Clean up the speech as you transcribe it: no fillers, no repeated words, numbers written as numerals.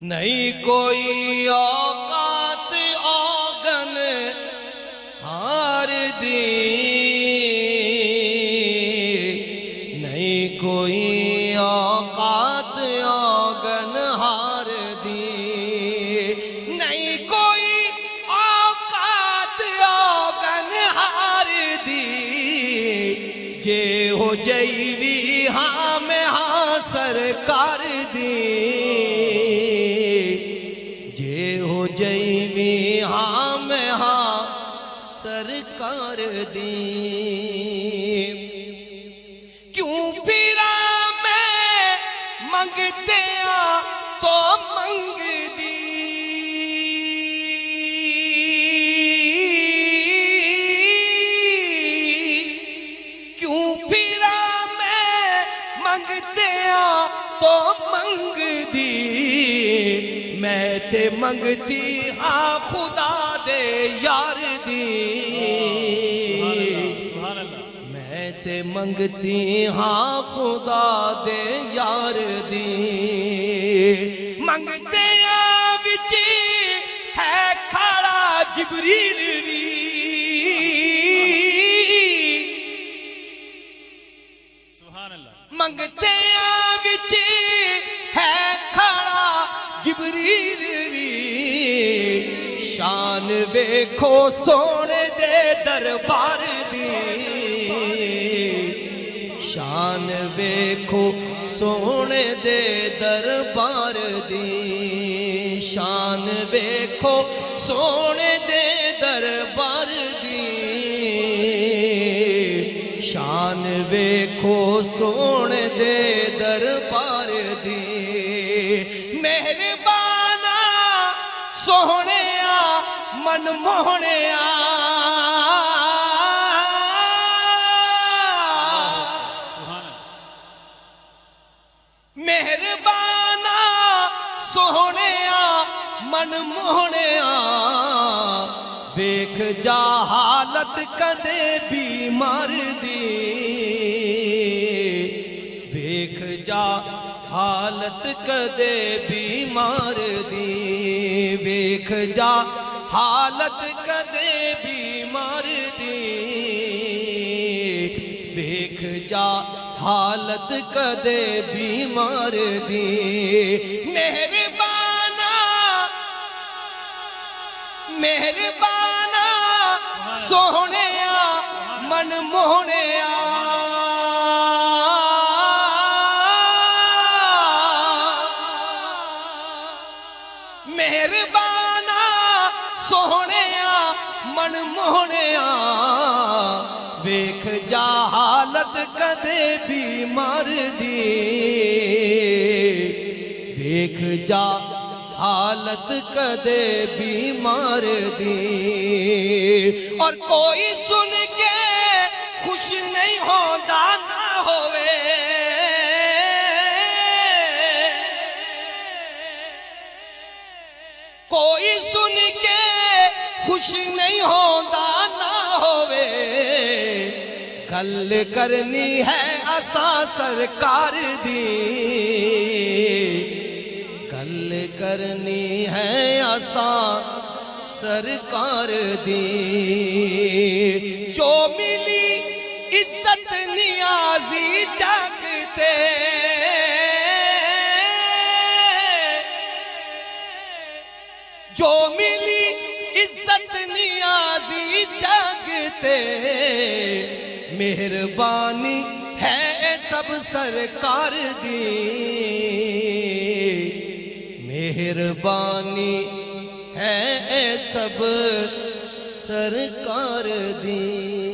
نہیں کوئی اوقات اوگن ہار دی، نہیں کوئی اوقات اوگن ہار دی، نہیں کوئی اوقات اوگن ہار دی، جے ہو جیوی ہاں میں ہاں سرکار دی، جیوی ہاں میں ہاں سرکار دی، کیوں پھرا میں منگتے تو منگ دی، کیوں پھرا میں منگتے تو منگ دی، میں تے منگتی ہاں خدا دے یار دی، میں تے منگتی ہاں خدا دے یار دی، منگتے وچ ہے کھڑا جبریل وی، منگتے وچ ہے کھڑا جبریل وی، شان ویکھو سونے دے دربار دی، شان ویکھو سونے دے دربار دی، شان ویکھو سونے دے دربار دی، شان ویکھو سونے دے دربار دی، مہربانا سوہنیا من موہنیا، مہربانا سوہنیا من موہنیا، ویکھ جا حالت کدے بیمار دی، ویکھ جا حالت کدے بیمار دی، ویکھ جا حالت کدے بیمار دی، ویکھ جا حالت کدے بیمار دی، مہربانا مہربانا سوہنیا من موہنیا، مہربانا سوہنیا من موہنیا، ویکھ جا حالت کدے بیمار دی، ویکھ جا حالت کدے بیمار دی، اور کوئی سن کے خوش نہیں ہوندا نہ ہوئے، کوئی سن کے خوش نہیں ہوندا نہ ہوئے، گل کرنی ہے اساں سرکار دی، گل کرنی ہے اساں سرکار دی، جو ملی عزت نیازی جگتے، جو ملی عزت نیازی جگتے، مہربانی ہے سب سرکار دی، مہربانی ہے سب سرکار دی۔